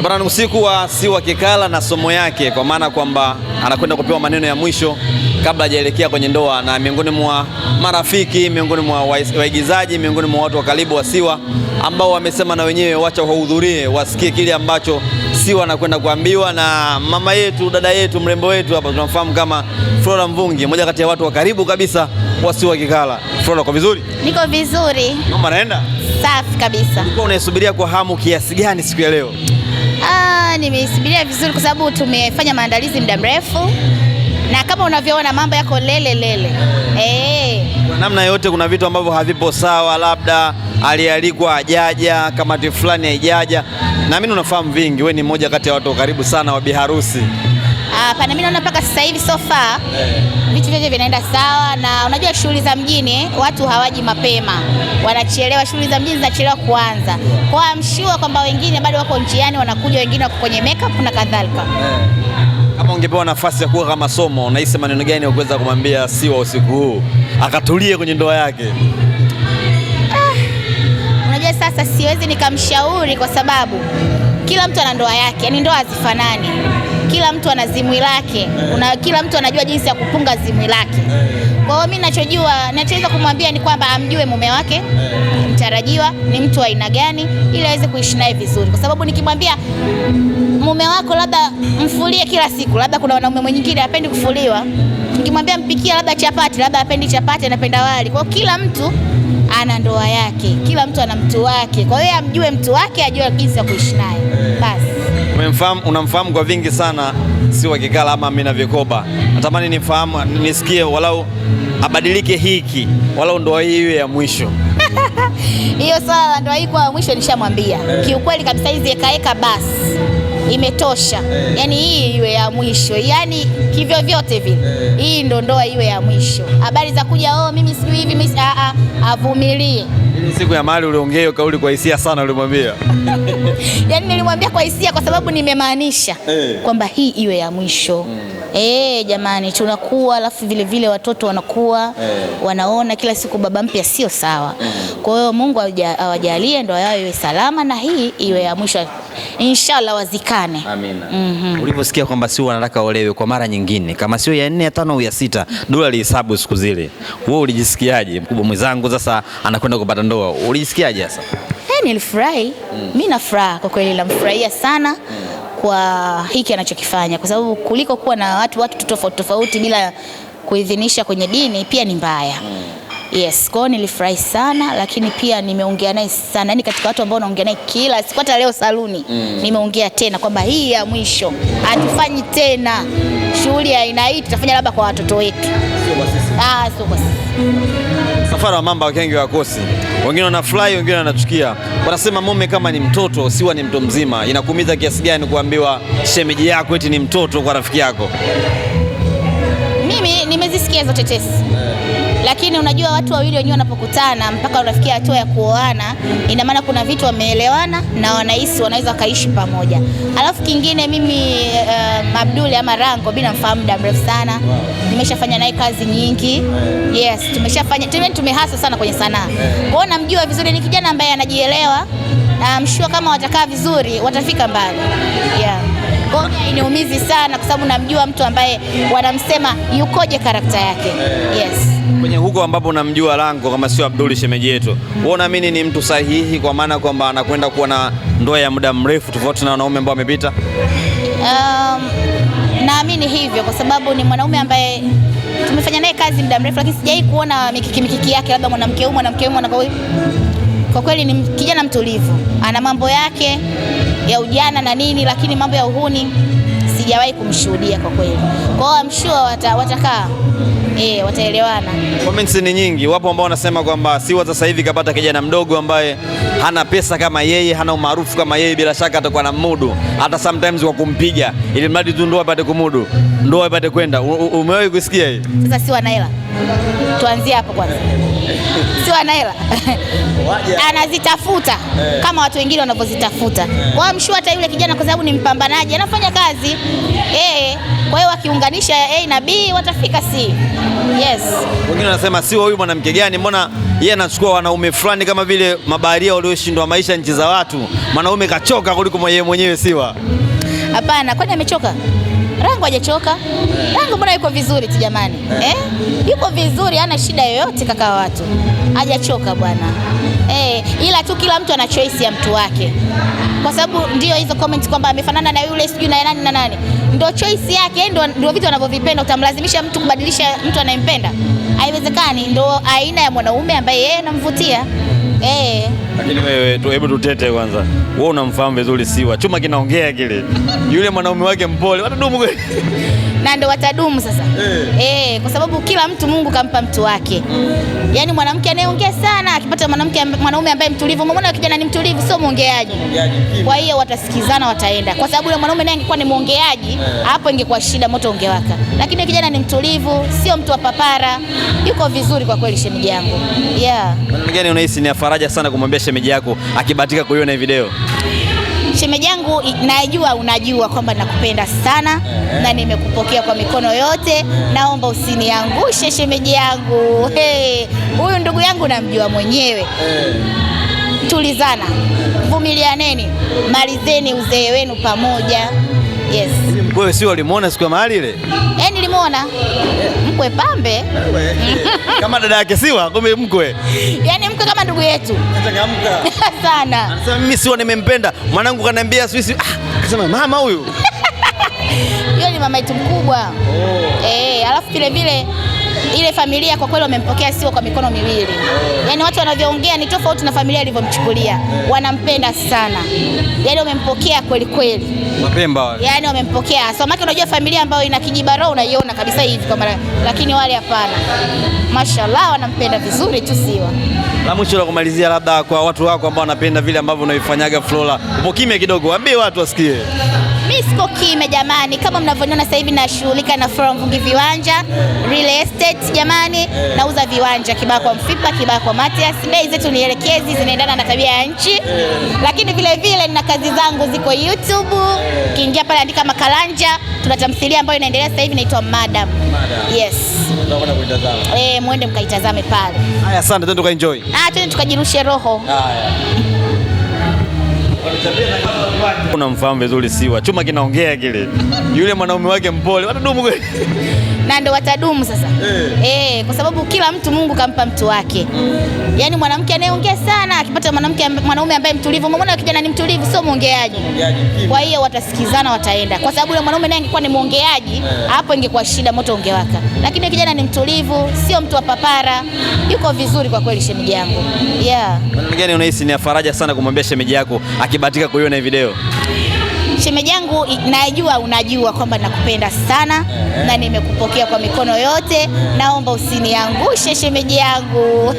Bwana, ni usiku wa Siwa Kikala na somo yake, kwa maana kwamba anakwenda kupewa maneno ya mwisho kabla hajaelekea kwenye ndoa, na miongoni mwa marafiki, miongoni mwa waigizaji, miongoni mwa watu wa karibu wa Siwa ambao wamesema na wenyewe wacha wahudhurie wasikie kile ambacho Siwa anakwenda kuambiwa na mama yetu, dada yetu, mrembo wetu hapa tunamfahamu kama Flora Mvungi, mmoja kati ya watu wa karibu kabisa wa Siwa Kikala. Flora, uko vizuri? Niko vizuri. Mama naenda? Safi kabisa. Ulikuwa unaisubiria kwa hamu kiasi gani siku ya leo? Nimeisubiria vizuri kwa sababu tumefanya maandalizi muda mrefu, na kama unavyoona mambo yako lele. Kwa namna yote kuna vitu ambavyo havipo sawa, labda alialikwa hajaja, kamati fulani haijaja, na mimi unafahamu vingi, wewe ni mmoja kati ya watu wa karibu sana wa biharusi. Hapana, mimi naona mpaka sasa hivi so far vitu vyote vinaenda sawa, na unajua shughuli za mjini watu hawaji mapema, wanachelewa, shughuli za mjini zinachelewa kuanza. Kwa amshua kwamba wengine bado wako njiani wanakuja, wengine wako kwenye makeup na kadhalika. Kama ungepewa nafasi ya kuwa kama somo, unahisi maneno gani unaweza kumwambia Siwa usiku huu akatulie kwenye ndoa yake? Unajua sasa siwezi nikamshauri kwa sababu kila mtu ana ndoa yake, yani ndoa hazifanani. Kila mtu ana zimwi lake, kila mtu anajua jinsi ya kupunga zimwi lake. Kwa hiyo mimi ninachoweza kumwambia ni kwamba amjue mume wake mtarajiwa ni mtu wa aina gani, ili aweze kuishi naye vizuri, kwa sababu nikimwambia mume wako labda mfulie kila siku, labda kuna wanaume mwingine hapendi kufuliwa, nikimwambia mpikia labda chapati, labda hapendi chapati, anapenda wali. Kwa hiyo kila mtu ana ndoa yake, kila mtu ana mtu wake, kwa hiyo amjue mtu wake, ajue jinsi ya kuishi naye. Basi unamfahamu kwa vingi sana Siwa Kikala ama Amina Vikoba, natamani nifahamu, nisikie walau abadilike hiki, walau ndoa hii iwe ya mwisho. Hiyo swala la ndoa hii kwa mwisho nishamwambia. Kiukweli kabisa hizi ekaeka basi imetosha. Yani hii iwe ya mwisho. Yani kivyo vyote vile. Hii ndo ndoa iwe ya mwisho. Habari za kuja mimi sijui hivi, mimi avumilie. Siku ya mahali uliongea hiyo kauli kwa hisia sana, ulimwambia. Yani nilimwambia kwa hisia kwa sababu nimemaanisha kwamba hii iwe ya mwisho. Jamani, tunakuwa alafu vile watoto wanakuwa wanaona kila siku baba mpya sio sawa. Kwa hiyo Mungu awajalie ndoa yao iwe salama na hii iwe ya mwisho. Inshallah wazikane. Amina. Uliposikia kwamba Siwa anataka olewe kwa mara nyingine, kama sio ya 4 ya 5 au ya 6, dola lihesabu siku zile, wewe ulijisikiaje? Mkubwa mwenzangu sasa anakwenda kupata ndoa, ulijisikiaje sasa? Nilifurahi. Mimi na furaha kwa kweli, namfurahia sana kwa hiki anachokifanya, kwa sababu kuliko kuwa na watu tofauti bila kuidhinisha kwenye dini pia ni mbaya. Yes, kwa hiyo nilifurahi sana, lakini pia nimeongea naye sana. Yaani katika watu ambao naongea naye kila siku, hata leo saluni nimeongea tena kwamba hii ya mwisho, hatufanyi tena shughuli ya aina hii, tutafanya labda kwa watoto wetu. Sio kwa sisi. Safari wa mamba wakengi wakosi, wengine wanafurahi, wengine wanachukia. Wanasema mume kama ni mtoto, Siwa ni mtu mzima. Inakuumiza kiasi gani kuambiwa shemeji yako eti ni mtoto kwa rafiki yako? Mimi nimezisikia hizo tetesi. Lakini unajua watu wawili wenyewe wanapokutana mpaka wanafikia hatua ya kuoana, ina maana kuna vitu wameelewana na wanahisi wanaweza kaishi pamoja. Alafu kingine mimi Abdul ama Rango bila namfahamu muda mrefu sana. Nimeshafanya naye kazi nyingi. Yes, tumehasa sana kwenye sanaa. Kwa hiyo namjua vizuri, ni kijana ambaye anajielewa, na mshua kama watakaa vizuri watafika mbali. Kwa hiyo inaumizi sana kwa sababu namjua mtu ambaye wanamsema yukoje karakta yake. Yes. Kwenye huko ambapo unamjua Rango kama sio Abdul shemeji yetu, wewe unaamini ni mtu sahihi kwa maana kwamba anakwenda kuwa na ndoa ya muda mrefu tofauti na wanaume ambao wamepita? Naamini hivyo kwa sababu ni mwanaume ambaye tumefanya naye kazi muda mrefu, lakini sijai kuona mikiki yake labda mwanamke huyu. Kwa kweli ni kijana mtulivu, ana mambo yake ya ujana na nini, lakini mambo ya uhuni sijawahi kumshuhudia kwa kweli. Kwa hiyo amshua watakaa, wataelewana. Comments ni nyingi, wapo ambao wanasema kwamba Siwa sasa hivi kapata kijana mdogo ambaye hana pesa kama yeye, hana umaarufu kama yeye, bila shaka atakuwa na mudu hata sometimes wa kumpiga ili mradi tu ndio apate kumudu. ndoa ipate kwenda. Umewahi kusikia hii? Sasa si wana hela, tuanzie hapo kwanza. Si wana hela anazitafuta kama watu wengine wanavyozitafuta. Kwa hiyo mshua hata yule kijana, kwa sababu ni mpambanaji, anafanya kazi kwa hiyo wakiunganisha A na B watafika C. Yes. Wengine wanasema Siwa huyu mwanamke gani, mbona yeye anachukua wanaume fulani kama vile mabaharia walioshindwa maisha nchi za watu, mwanaume kachoka kuliko mwenyewe Siwa. Hapana, kwani amechoka? Rangu hajachoka. Rangu mbona yuko vizuri tu jamani. Yuko vizuri, hana shida yoyote kaka wa watu. Hajachoka bwana. Ila tu kila mtu ana choice ya mtu wake. Kwa sababu ndio hizo comment kwamba amefanana na yule sijui na nani na nani. Ndio choice yake, ndio vitu anavyovipenda. Utamlazimisha mtu kubadilisha mtu anayempenda? Haiwezekani. Ndio aina ya mwanaume ambaye yeye anamvutia. Lakini wewe hebu tutete kwanza. Wewe unamfahamu vizuri Siwa. Chuma kinaongea kile. Yule mwanaume wake mpole. Watadumu kweli? Na ndio watadumu sasa. Kwa sababu kila mtu Mungu kampa mtu wake. Yaani mwanamke anayeongea sana akipata mwanaume ambaye mtulivu, umeona kijana ni mtulivu, sio muongeaji. Kwa hiyo watasikizana, wataenda. Kwa sababu yule mwanaume naye angekuwa ni muongeaji, hapo ingekuwa shida, moto ungewaka. Lakini kijana ni mtulivu, sio mtu wa papara. Yuko vizuri kwa kweli shemeji yangu. Maneno gani unahisi ni faraja sana kumwambia shemeji yako akibahatika kuiona hii video? Shemeji yangu, najua unajua kwamba nakupenda sana na nimekupokea kwa mikono yote. Naomba usiniangushe shemeji yangu. Huyu ndugu yangu namjua mwenyewe. Tulizana, vumilianeni, malizeni uzee wenu pamoja. Yes. Wewe Siwa ulimuona siku ya mahali ile? Nilimuona. Mkwe pambe. Kama dada yake Siwa, kumbe mkwe. Yaani mkwe kama ndugu yetu. Changamka sana. Anasema mimi Siwa nimempenda. Mwanangu kaniambia Swisi. Akasema mama huyu. Yule ni mama yetu mkubwa. Alafu vile ile familia kwa kweli wamempokea Siwa kwa mikono miwili. Yaani watu wanavyoongea ni tofauti na familia ilivyomchukulia. Wanampenda sana. Yaani wamempokea kweli kweli. Mapemba wale. Yaani wamempokea. So maki unajua familia ambayo ina kijibaro unaiona kabisa hivi kama, lakini wale hapana. Mashallah wanampenda vizuri tu Siwa. La mwisho la kumalizia, labda kwa watu wako ambao wanapenda vile ambavyo unaifanyaga Flora. Upo kimya kidogo, waambie watu wasikie. Mimi siko kime jamani, kama mnavyoniona sasa hivi nashughulika na Flora Mvungi Viwanja Real Estate jamani. Nauza viwanja Kibaha kwa Mfipa, Kibaha kwa Matias. Bei zetu ni elekezi, zinaendana na tabia ya nchi. Lakini vile nina kazi zangu ziko YouTube. Ukiingia pale andika Makalanja, tuna tamthilia ambayo inaendelea sasa hivi inaitwa Madam. Yes. Tunakwenda kuitazama. Muende mkaitazame pale. Haya, asante, twende tukaenjoy. Twende tukajirushe roho. Haya. Unamfahamu vizuri Siwa. Chuma kinaongea kile. Yule mwanaume wake mpole. Watadumu kweli? Na ndio watadumu sasa. Kwa sababu kila mtu Mungu kampa mtu wake. Yaani mwanamke anayeongea sana akipata mwanaume ambaye mtulivu, umeona kijana ni mtulivu, sio muongeaji. Kwa hiyo watasikizana, wataenda. Kwa sababu yule mwanaume naye angekuwa ni muongeaji, hapo ingekuwa shida, moto ungewaka. Lakini kijana ni mtulivu, sio mtu wa papara. Yuko vizuri kwa kweli shemeji yangu. Maneno gani unahisi ni faraja sana kumwambia shemeji yako akibahatika kuiona hii video? Shemeji yangu, najua unajua kwamba nakupenda sana na nimekupokea kwa mikono yote. Naomba usiniangushe shemeji yangu.